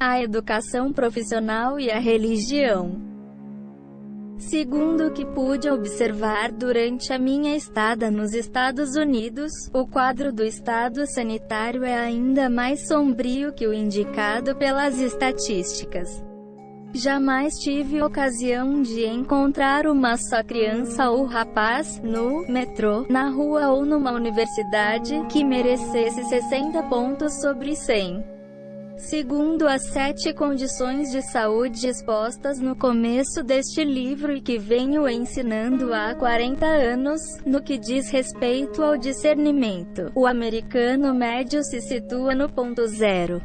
a educação profissional e a religião. Segundo o que pude observar durante a minha estada nos Estados Unidos, o quadro do estado sanitário é ainda mais sombrio que o indicado pelas estatísticas. Jamais tive ocasião de encontrar uma só criança ou rapaz, no metrô, na rua ou numa universidade, que merecesse 60 pontos sobre 100. Segundo as 7 condições de saúde expostas no começo deste livro e que venho ensinando há 40 anos, no que diz respeito ao discernimento, o americano médio se situa no ponto 0.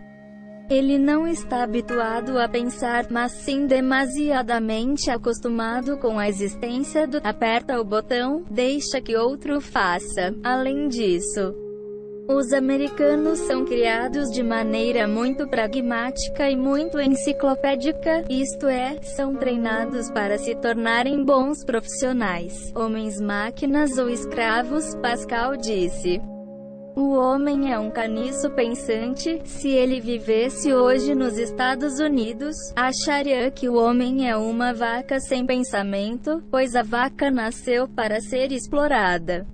Ele não está habituado a pensar, mas sim demasiadamente acostumado com a existência do aperta o botão, deixa que outro faça. Além disso, os americanos são criados de maneira muito pragmática e muito enciclopédica, isto é, são treinados para se tornarem bons profissionais, homens-máquinas ou escravos, Pascal disse. O homem é um caniço pensante. Se ele vivesse hoje nos Estados Unidos, acharia que o homem é uma vaca sem pensamento, pois a vaca nasceu para ser explorada.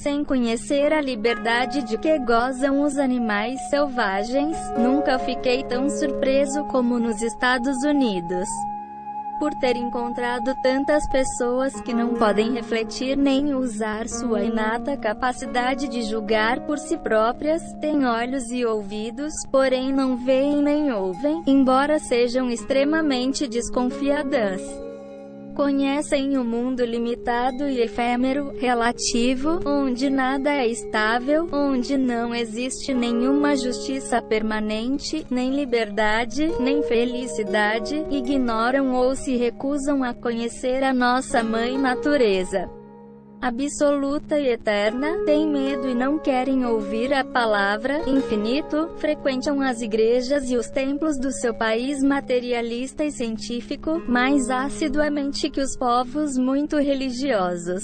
Sem conhecer a liberdade de que gozam os animais selvagens, nunca fiquei tão surpreso como nos Estados Unidos. Por ter encontrado tantas pessoas que não podem refletir nem usar sua inata capacidade de julgar por si próprias, têm olhos e ouvidos, porém não veem nem ouvem, embora sejam extremamente desconfiadas. Conhecem o mundo limitado e efêmero, relativo, onde nada é estável, onde não existe nenhuma justiça permanente, nem liberdade, nem felicidade, ignoram ou se recusam a conhecer a nossa mãe natureza absoluta e eterna, têm medo e não querem ouvir a palavra infinito, frequentam as igrejas e os templos do seu país materialista e científico, mais assiduamente que os povos muito religiosos,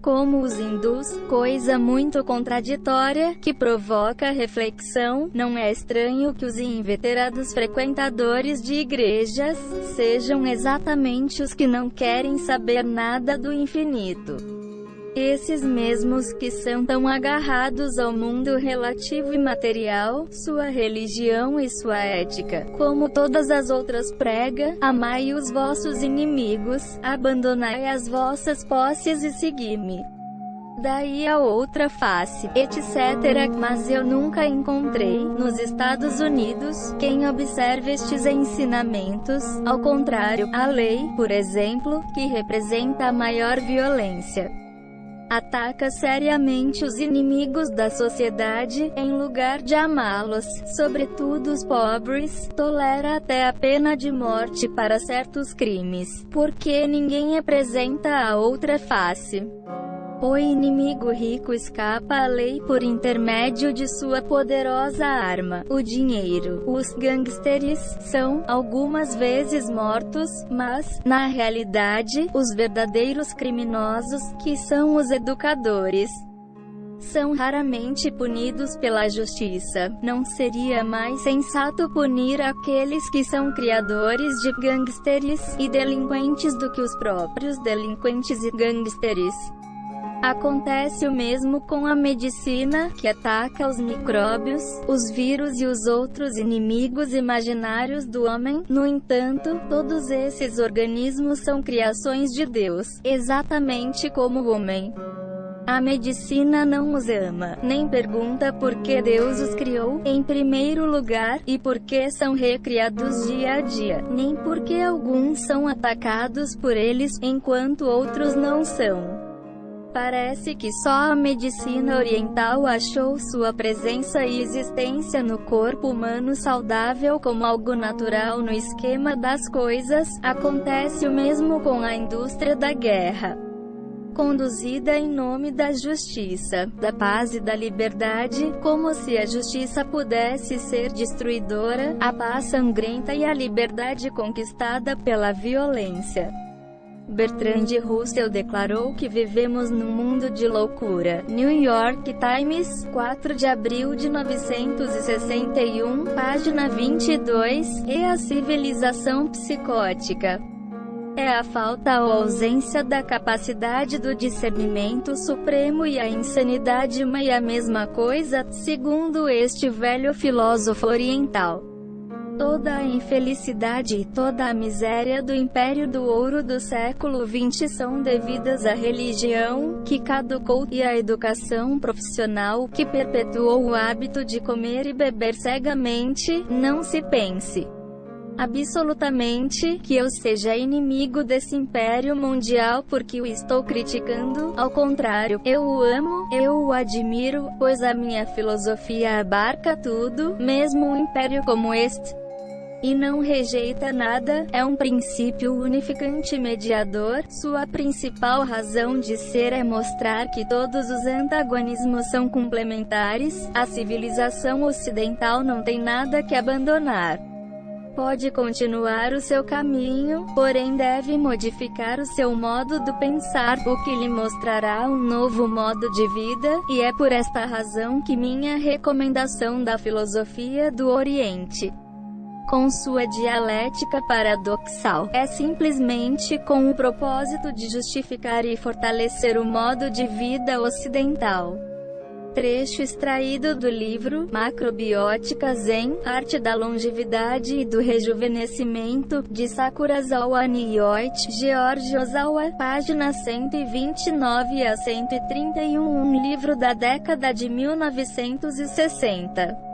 como os hindus, coisa muito contraditória, que provoca reflexão. Não é estranho que os inveterados frequentadores de igrejas sejam exatamente os que não querem saber nada do infinito. Esses mesmos que são tão agarrados ao mundo relativo e material, sua religião e sua ética, como todas as outras prega, amai os vossos inimigos, abandonai as vossas posses e segui-me. Daí a outra face, etc. Mas eu nunca encontrei, nos Estados Unidos, quem observe estes ensinamentos. Ao contrário, a lei, por exemplo, que representa a maior violência, ataca seriamente os inimigos da sociedade, em lugar de amá-los, sobretudo os pobres, tolera até a pena de morte para certos crimes, porque ninguém apresenta a outra face. O inimigo rico escapa à lei por intermédio de sua poderosa arma, o dinheiro. Os gangsters são, algumas vezes mortos, mas, na realidade, os verdadeiros criminosos, que são os educadores, são raramente punidos pela justiça. Não seria mais sensato punir aqueles que são criadores de gangsters e delinquentes do que os próprios delinquentes e gangsters? Acontece o mesmo com a medicina, que ataca os micróbios, os vírus e os outros inimigos imaginários do homem. No entanto, todos esses organismos são criações de Deus, exatamente como o homem. A medicina não os ama, nem pergunta por que Deus os criou, em primeiro lugar, e por que são recriados dia a dia, nem por que alguns são atacados por eles, enquanto outros não são. Parece que só a medicina oriental achou sua presença e existência no corpo humano saudável como algo natural no esquema das coisas. Acontece o mesmo com a indústria da guerra, conduzida em nome da justiça, da paz e da liberdade, como se a justiça pudesse ser destruidora, a paz sangrenta e a liberdade conquistada pela violência. Bertrand Russell declarou que vivemos num mundo de loucura. New York Times, 4 de abril de 1961, página 22, e a civilização psicótica é a falta ou ausência da capacidade do discernimento supremo, e a insanidade uma e a mesma coisa, segundo este velho filósofo oriental. Toda a infelicidade e toda a miséria do Império do Ouro do século XX são devidas à religião, que caducou, e à educação profissional, que perpetuou o hábito de comer e beber cegamente. Não se pense absolutamente que eu seja inimigo desse império mundial porque o estou criticando. Ao contrário, eu o amo, eu o admiro, pois a minha filosofia abarca tudo, mesmo um império como este, e não rejeita nada. É um princípio unificante mediador. Sua principal razão de ser é mostrar que todos os antagonismos são complementares. A civilização ocidental não tem nada que abandonar. Pode continuar o seu caminho, porém deve modificar o seu modo de pensar, o que lhe mostrará um novo modo de vida, e é por esta razão que minha recomendação da filosofia do Oriente, com sua dialética paradoxal, é simplesmente com o propósito de justificar e fortalecer o modo de vida ocidental. Trecho extraído do livro Macrobiótica Zen, Arte da Longevidade e do Rejuvenescimento, de Sakurazawa Niyoichi, George Ozawa, páginas 129 a 131, um livro da década de 1960.